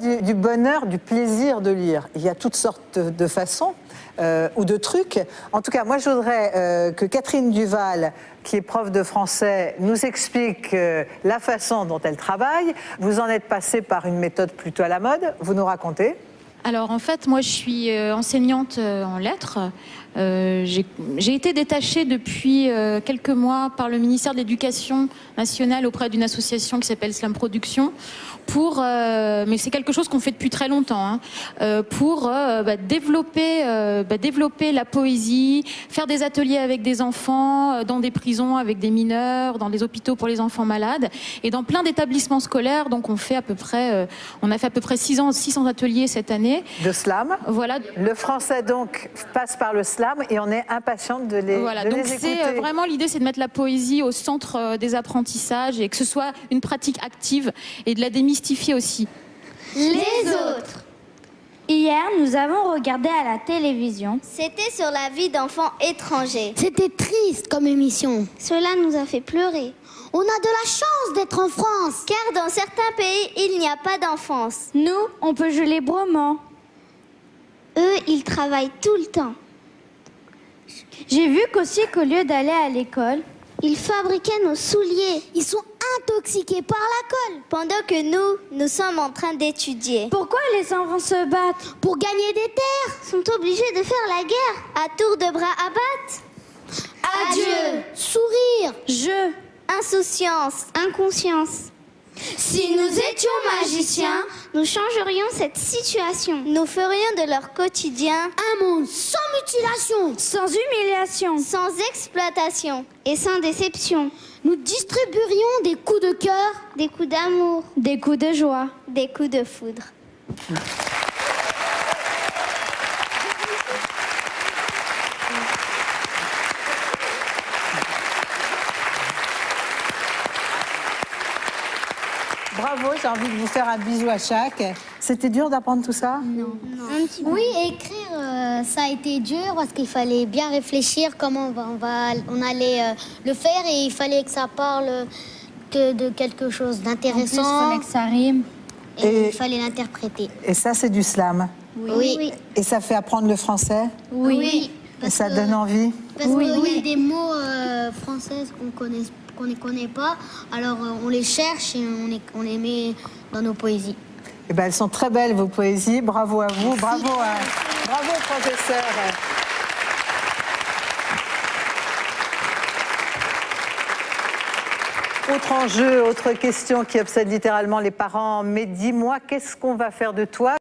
Du bonheur, du plaisir de lire. Il y a toutes sortes de façons ou de trucs. En tout cas, moi, je voudrais que Catherine Duval, qui est prof de français, nous explique la façon dont elle travaille. Vous en êtes passée par une méthode plutôt à la mode. Vous nous racontez? Alors en fait, moi je suis enseignante en lettres. J'ai été détachée depuis quelques mois par le ministère de l'Éducation nationale auprès d'une association qui s'appelle Slam Productions mais c'est quelque chose qu'on fait depuis très longtemps, pour développer la poésie, faire des ateliers avec des enfants, dans des prisons avec des mineurs, dans des hôpitaux pour les enfants malades et dans plein d'établissements scolaires. Donc on a fait à peu près 600 ateliers cette année. De slam. Voilà. Le français donc passe par le slam et on est impatiente de les donc écouter. c'est vraiment l'idée, c'est de mettre la poésie au centre des apprentissages et que ce soit une pratique active et de la démystifier aussi. Les autres. Hier, nous avons regardé à la télévision. C'était sur la vie d'enfants étrangers. C'était triste comme émission. Cela nous a fait pleurer. On a de la chance d'être en France. Car dans certains pays, il n'y a pas d'enfance. Nous, on peut jouer les bromans. Eux, ils travaillent tout le temps. J'ai vu qu'aussi qu'au lieu d'aller à l'école, ils fabriquaient nos souliers. Ils sont intoxiqués par la colle. Pendant que nous sommes en train d'étudier. Pourquoi les enfants se battent? Pour gagner des terres. Sont obligés de faire la guerre à tour de bras abattre. Adieu. Sourire. Jeu. Insouciance. Inconscience. Si nous étions magiciens, nous changerions cette situation. Nous ferions de leur quotidien un monde sans mutilation, sans humiliation, sans exploitation et sans déception. Nous distribuerions des coups de cœur, des coups d'amour, des coups de joie, des coups de foudre. Bravo, j'ai envie de vous faire un bisou à chaque. C'était dur d'apprendre tout ça? Non. Oui, écrire, ça a été dur parce qu'il fallait bien réfléchir comment on allait le faire et il fallait que ça parle de quelque chose d'intéressant. Il fallait que ça rime. Et il fallait l'interpréter. Et ça, c'est du slam? Oui. Et ça fait apprendre le français? Oui. Et ça donne envie? Parce qu'il y a des mots français qu'on ne connaît pas, alors on les cherche et on les met dans nos poésies. Eh ben, elles sont très belles, vos poésies. Bravo à vous. Merci. Bravo, professeur. Autre enjeu, autre question qui obsède littéralement les parents. Mais dis-moi, qu'est-ce qu'on va faire de toi